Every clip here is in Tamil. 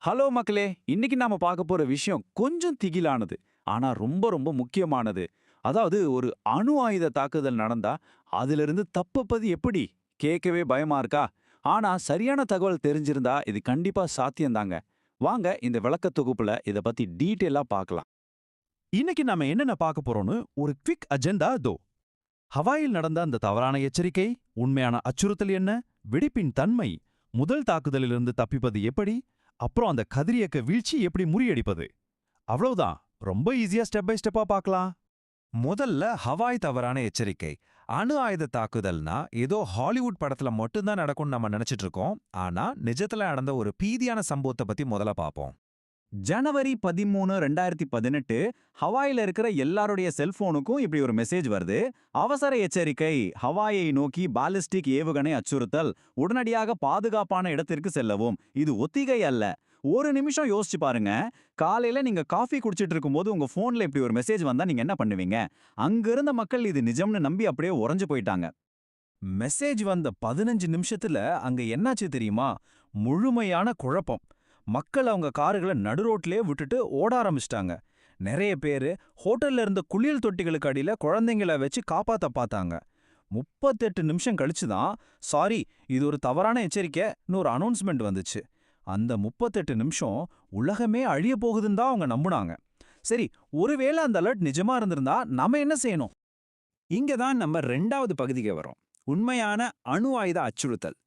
ஹலோ மக்களே, இன்னைக்கு நாம பார்க்க போற விஷயம் கொஞ்சம் திகிலானது. ஆனா ரொம்ப ரொம்ப முக்கியமானது. அதாவது ஒரு அணு ஆயுத தாக்குதல் நடந்தா அதிலிருந்து தப்பப்பது எப்படி? கேட்கவே பயமா இருக்கா? ஆனா சரியான தகவல் தெரிஞ்சிருந்தா இது கண்டிப்பா சாத்தியம்தாங்க. வாங்க இந்த விளக்க தொகுப்புல இத பத்தி டீட்டெயிலா பார்க்கலாம். இன்னைக்கு நாம என்னென்ன பார்க்க போறோம்னு ஒரு குவிக் அஜெண்டா தோ. ஹவாயில் நடந்த அந்த தவறான எச்சரிக்கை, உண்மையான அச்சுறுத்தல் என்ன, வெடிப்பின் தன்மை, முதல் தாக்குதலிலிருந்து தப்பிப்பது எப்படி, அப்புறம் அந்த கதிரியக்க வீழ்ச்சி எப்படி முறியடிப்பது. அவ்வளவுதான். ரொம்ப ஈஸியா ஸ்டெப் பை ஸ்டெப்பா பார்க்கலாம். முதல்ல ஹவாய் தவறான எச்சரிக்கை. அணு ஆயுத தாக்குதல்னா ஏதோ ஹாலிவுட் படத்துல மட்டும்தான் நடக்கும்னு நம்ம நினைச்சிட்டு இருக்கோம். ஆனா நிஜத்துல நடந்த ஒரு பீதியான சம்பவத்தை பத்தி முதல்ல பார்ப்போம். ஜனவரி 13, 2018 ஹவாயில இருக்கிற எல்லாருடைய செல்போனுக்கும் இப்படி ஒரு மெசேஜ் வருது. அவசர எச்சரிக்கை, ஹவாயை நோக்கி பாலிஸ்டிக் ஏவுகணை அச்சுறுத்தல், உடனடியாக பாதுகாப்பான இடத்திற்கு செல்லவும். இது ஒத்திகை அல்ல. ஒரு நிமிஷம் யோசிச்சு பாருங்க. காலையில நீங்க காஃபி குடிச்சிட்டு இருக்கும்போது உங்க போன்ல இப்படி ஒரு மெசேஜ் வந்தா நீங்க என்ன பண்ணுவீங்க? அங்க இருந்த மக்கள் இது நிஜம்னு நம்பி அப்படியே உறைஞ்சு போயிட்டாங்க. மெசேஜ் வந்த 15 நிமிஷத்துல அங்க என்னாச்சு தெரியுமா? முழுமையான குழப்பம். மக்கள் அவங்க காருகளை நடுரோட்லயே விட்டுட்டு ஓட ஆரம்பிச்சிட்டாங்க. நிறைய பேரு ஹோட்டல்ல இருந்த குளியல் தொட்டிகளுக்கு அடியில குழந்தைங்கள வச்சு காப்பாத்த பார்த்தாங்க. 38 நிமிஷம் கழிச்சு தான், சாரி, இது ஒரு தவறான எச்சரிக்கைன்னு ஒரு அனௌன்ஸ்மெண்ட் வந்துச்சு. அந்த 38 நிமிஷம் உலகமே அழிய போகுதுன்னு தான் அவங்க நம்புனாங்க. சரி, ஒருவேளை அந்த அலர்ட் நிஜமா இருந்திருந்தா நாம என்ன செய்யணும்? இங்க தான் நம்ம 2வது பகுதிக்கு வரோம். உண்மையான அணு ஆயுத அச்சுறுத்தல்.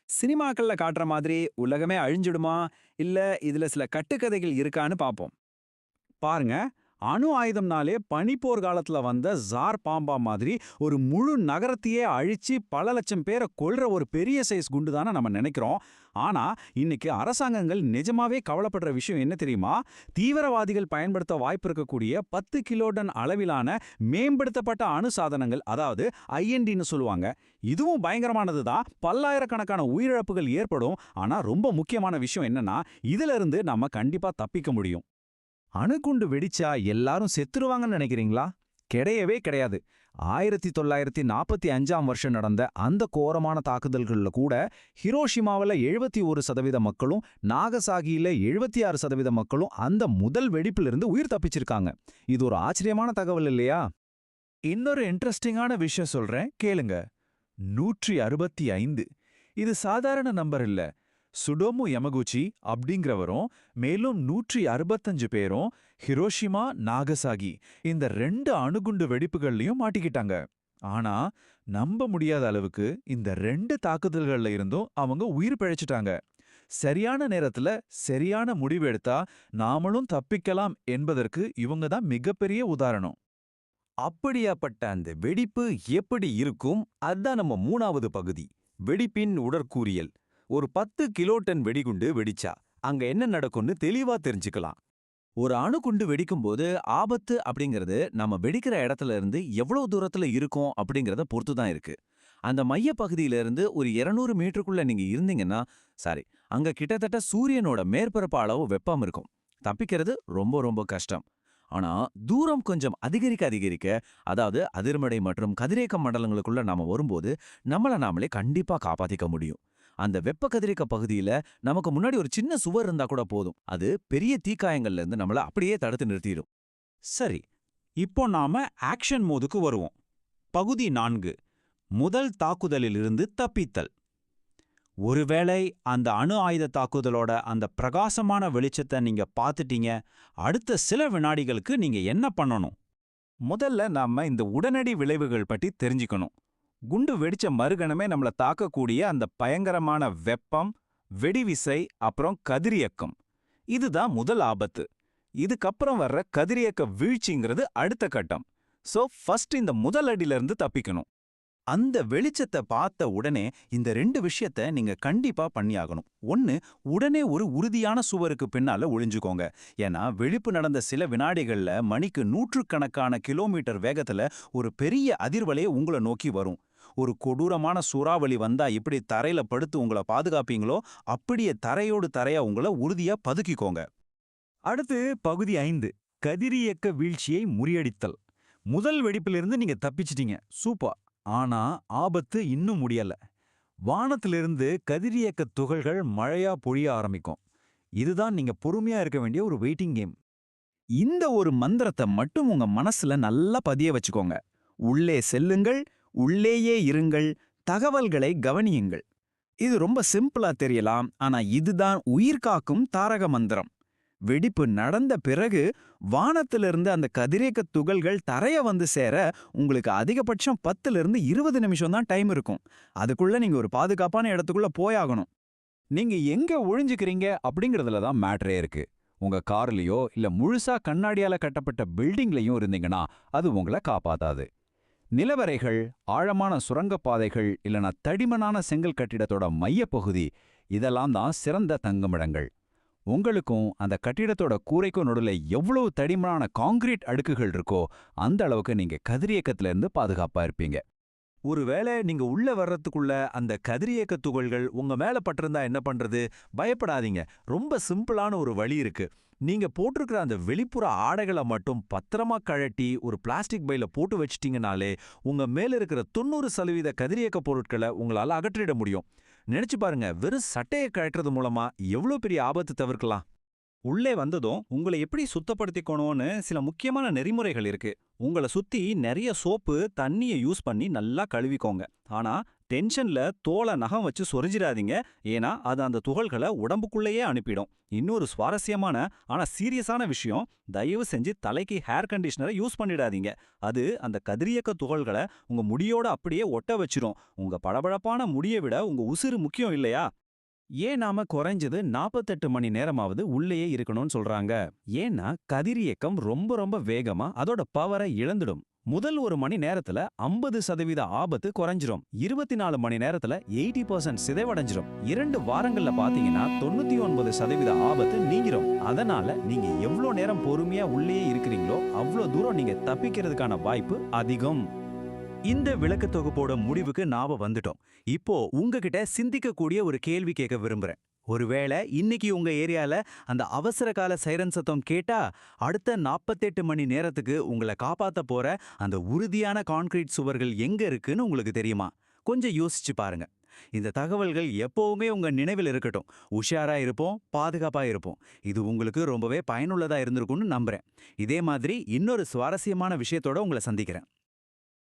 சினிமாக்கள்ல காட்டுற மாதிரி உலகமே அழிஞ்சிடுமா? இல்ல இதுல சில கட்டுக்கதைகள் இருக்கான்னு பாப்போம். பாருங்க, அணு ஆயுதம்னாலே பனிப்போர் காலத்துல வந்த ஜார் பாம்பா மாதிரி ஒரு முழு நகரத்தையே அழிச்சு பல லட்சம் பேரை கொல்ற ஒரு பெரிய சைஸ் குண்டு தானே நம்ம நினைக்கிறோம். ஆனா இன்னைக்கு அரசாங்கங்கள் நிஜமாவே கவலைப்படுற விஷயம் என்ன தெரியுமா? தீவிரவாதிகள் பயன்படுத்த வாய்ப்பு இருக்கக்கூடிய 10 கிலோடன் அளவிலான மேம்படுத்தப்பட்ட அணு சாதனங்கள், அதாவது ஐஎன்டின்னு சொல்லுவாங்க. இதுவும் பயங்கரமானது தான். பல்லாயிரக்கணக்கான உயிரிழப்புகள் ஏற்படும். ஆனா ரொம்ப முக்கியமான விஷயம் என்னன்னா, இதுல இருந்து நம்ம கண்டிப்பா தப்பிக்க முடியும். அணுகுண்டு வெடிச்சா எல்லாரும் செத்துருவாங்கன்னு நினைக்கிறீங்களா? கிடையவே கிடையாது. 1945ஆம் வருஷம் நடந்த அந்த கோரமான தாக்குதல்கள்ல கூட ஹிரோஷிமாவில் 71% மக்களும், நாகசாகியில 76% மக்களும் அந்த முதல் வெடிப்பிலிருந்து உயிர் தப்பிச்சிருக்காங்க. இது ஒரு ஆச்சரியமான தகவல் இல்லையா? இன்னொரு இன்ட்ரெஸ்டிங்கான விஷயம் சொல்றேன், கேளுங்க. 165. இது சாதாரண நம்பர் இல்ல. சுடோமு யமகுச்சி அப்படிங்கிறவரும் மேலும் 165 பேரும் ஹிரோஷிமா, நாகசாகி இந்த 2 அணுகுண்டு வெடிப்புகள்லயும் மாட்டிக்கிட்டாங்க. ஆனா நம்ப முடியாத அளவுக்கு இந்த 2 தாக்குதல்கள்ல இருந்தும் அவங்க உயிர் பிழைச்சிட்டாங்க. சரியான நேரத்துல சரியான முடிவு எடுத்தா நாமளும் தப்பிக்கலாம் என்பதற்கு இவங்க தான் மிகப்பெரிய உதாரணம். அப்படியாப்பட்ட அந்த வெடிப்பு எப்படி இருக்கும்? அதான் நம்ம 3வது பகுதி. வெடிப்பின் உடற்கூறியல். ஒரு 10 கிலோடன் வெடிகுண்டு வெடிச்சா அங்க என்ன நடக்கும்னு தெளிவா தெரிஞ்சுக்கலாம். ஒரு அணுகுண்டு வெடிக்கும்போது ஆபத்து அப்படிங்கிறது நம்ம வெடிக்கிற இடத்துல இருந்து எவ்வளவு தூரத்துல இருக்கும் அப்படிங்கறத பொறுத்து தான் இருக்கு. அந்த மைய பகுதியில இருந்து ஒரு 200 மீட்டருக்குள்ள நீங்க இருந்தீங்கன்னா, சாரி, அங்க கிட்டத்தட்ட சூரியனோட மேற்பரப்பு அளவு வெப்பம் இருக்கும். தப்பிக்கிறது ரொம்ப ரொம்ப கஷ்டம். ஆனா தூரம் கொஞ்சம் அதிகரிக்க அதிகரிக்க, அதாவது அதிர்மடை மற்றும் கதிரியக்க மண்டலங்களுக்குள்ள நாம வரும்போது நம்மள நாமளே கண்டிப்பா காப்பாத்திக்க முடியும். அந்த வெப்ப கதிரியக்க பகுதியில நமக்கு முன்னாடி ஒரு சின்ன சுவர் இருந்தா கூட போதும். அது பெரிய தீக்காயங்கள்ல இருந்து நம்மள அப்படியே தடுத்து நிறுத்திடும். சரி, இப்போ நாம ஆக்ஷன் மோதுக்கு வருவோம். பகுதி 4, முதல் தாக்குதலிலிருந்து தப்பித்தல். ஒருவேளை அந்த அணு ஆயுத தாக்குதலோட அந்த பிரகாசமான வெளிச்சத்தை நீங்க பார்த்துட்டீங்க. அடுத்த சில வினாடிகளுக்கு நீங்க என்ன பண்ணணும்? முதல்ல நாம இந்த உடனடி விளைவுகள் பற்றி தெரிஞ்சுக்கணும். குண்டு வெடிச்ச மறுகணமே நம்மள தாக்கக்கூடிய அந்த பயங்கரமான வெப்பம், வெடிவிசை, அப்புறம் கதிரியக்கம். இதுதான் முதல் ஆபத்து. இதுக்கப்புறம் வர்ற கதிரியக்க வீழ்ச்சிங்கிறது அடுத்த கட்டம். சோ ஃபர்ஸ்ட் இந்த முதல் அடியில இருந்து தப்பிக்கணும். அந்த வெளிச்சத்தை பார்த்த உடனே இந்த 2 விஷயத்த நீங்க கண்டிப்பா பண்ணியாகணும். ஒன்னு, உடனே ஒரு உறுதியான சுவருக்கு பின்னால ஒளிஞ்சுக்கோங்க. ஏன்னா வெடிப்பு நடந்த சில வினாடிகள்ல மணிக்கு நூற்றுக்கணக்கான கிலோமீட்டர் வேகத்துல ஒரு பெரிய அதிர்வலை உங்களை நோக்கி வரும். ஒரு கொடூரமான சூறாவளி வந்தா எப்படி தரையில படுத்து உங்களை பாதுகாப்பீங்களோ, அப்படியே தரையோடு தரையா உங்களை உறுதியா பதுக்கிக்கோங்க. அடுத்து பகுதி 5, கதிரியக்க வீழ்ச்சியை முறியடித்தல். முதல் வெடிப்பிலிருந்து நீங்க தப்பிச்சிட்டீங்க, சூப்பர். ஆனா ஆபத்து இன்னும் முடியல. வானத்திலிருந்து கதிரியக்க துகள்கள் மழையா பொழிய ஆரம்பிக்கும். இதுதான் நீங்க பொறுமையா இருக்க வேண்டிய ஒரு வெயிட்டிங் கேம். இந்த ஒரு மந்திரத்தை மட்டும் உங்க மனசுல நல்லா பதிய வச்சுக்கோங்க. உள்ளே செல்லுங்கள், உள்ளேயே இருங்கள், தகவல்களை கவனியுங்கள். இது ரொம்ப சிம்பிளா தெரியலாம், ஆனா இதுதான் உயிர்காக்கும் தாரக மந்திரம். வெடிப்பு நடந்த பிறகு வானத்திலிருந்து அந்த கதிரியக்க துகள்கள் தரைய வந்து சேர உங்களுக்கு அதிகபட்சம் 10லிருந்து 20 நிமிஷம் தான் டைம் இருக்கும். அதுக்குள்ள நீங்க ஒரு பாதுகாப்பான இடத்துக்குள்ள போயாகணும். நீங்க எங்க ஒழிஞ்சுக்கிறீங்க அப்படிங்கறதுல தான் மேட்டரே இருக்கு. உங்க கார்லயோ இல்ல முழுசா கண்ணாடியால கட்டப்பட்ட பில்டிங்லயும் இருந்தீங்கன்னா அது உங்களை காப்பாத்தாது. நிலவரைகள், ஆழமான சுரங்கப்பாதைகள் இல்லனா தடிமனான செங்கல் கட்டிடத்தோட மையப்பகுதி இதெல்லாம் தான் சிறந்த தங்குமிடங்கள். உங்களுக்கும் அந்த கட்டிடத்தோட கூரைக்கும் நடுவுல எவ்வளவு தடிமனான காங்கிரீட் அடுக்குகள் இருக்கோ அந்த அளவுக்கு நீங்க கதிரியக்கத்துல இருந்து பாதுகாப்பா இருப்பீங்க. ஒருவேளை நீங்க உள்ள வர்றதுக்குள்ள அந்த கதிரியக்க துகள்கள் உங்க மேல பட்டிருந்தா என்ன பண்றது? பயப்படாதீங்க. ரொம்ப சிம்பிளான ஒரு வழி இருக்கு. நீங்க போட்டிருக்கிற அந்த வெளிப்புற ஆடைகளை மட்டும் பத்திரமா கழட்டி ஒரு பிளாஸ்டிக் பைல போட்டு வச்சிட்டீங்கனாலே உங்க மேல இருக்கிற 90% கதிரியக்க பொருட்களை உங்களால அகற்றிட முடியும். நினைச்சு பாருங்க, வெறும் சட்டையை கழட்டுறது மூலமா எவ்வளவு பெரிய ஆபத்து தவிர்க்கலாம். உள்ளே வந்ததும் உங்களை எப்படி சுத்தப்படுத்திக்கணும்னு சில முக்கியமான நெறிமுறைகள் இருக்கு. உங்களை சுத்தி நிறைய சோப்பு, தண்ணியை யூஸ் பண்ணி நல்லா கழுவிக்கோங்க. ஆனா டென்ஷன்ல தோலை நகம் வச்சு சொரிஞ்சிடாதீங்க, ஏன்னா அது அந்த துகள்களை உடம்புக்குள்ளேயே அனுப்பிடும். இன்னொரு சுவாரஸ்யமான ஆனா சீரியஸான விஷயம், தயவு செஞ்சு தலைக்கு ஹேர் கண்டிஷனரை யூஸ் பண்ணிடாதீங்க. அது அந்த கதிரியக்க துகள்களை உங்க முடியோட அப்படியே ஒட்ட வச்சிரும். உங்க பளபளப்பான முடியை விட உங்க உசிறு முக்கியம் இல்லையா? ஏன் நாம குறைஞ்சது 48 மணி நேரமாவது உள்ளேயே இருக்கணும்னு சொல்றாங்க? ஏன்னா கதிரியக்கம் ரொம்ப ரொம்ப வேகமா அதோட பவரை இழந்துடும். முதல் 1 மணி நேரத்துல 50% ஆபத்து குறைஞ்சிரும். 24 மணி நேரத்துல 80% சிதைவடைஞ்சிரும். 2 வாரங்கள்ல பாத்தீங்கன்னா 99% ஆபத்து நீங்கிரும். அதனால நீங்க எவ்வளோ நேரம் பொறுமையா உள்ளேயே இருக்கிறீங்களோ அவ்வளோ தூரம் நீங்க தப்பிக்கிறதுக்கான வாய்ப்பு அதிகம். இந்த விளக்க தொகுப்போட முடிவுக்கு நாம வந்துட்டோம். இப்போ உங்ககிட்ட சிந்திக்கக்கூடிய ஒரு கேள்வி கேட்க விரும்புறேன். ஒருவேளை இன்னைக்கு உங்க ஏரியால அந்த அவசர கால சைரன் சத்தம் கேட்டா அடுத்த 48 மணி நேரத்துக்கு உங்களை காப்பாத்த போற அந்த உறுதியான கான்கிரீட் சுவர்கள் எங்க இருக்குன்னு உங்களுக்கு தெரியுமா? கொஞ்சம் யோசிச்சு பாருங்க. இந்த தகவல்கள் எப்பவுமே உங்க நினைவில் இருக்கட்டும். உஷாரா இருப்போம், பாதுகாப்பா இருப்போம். இது உங்களுக்கு ரொம்பவே பயனுள்ளதா இருந்திருக்கும்னு நம்புறேன். இதே மாதிரி இன்னொரு சுவாரஸ்யமான விஷயத்தோட உங்களை சந்திக்கிறேன்.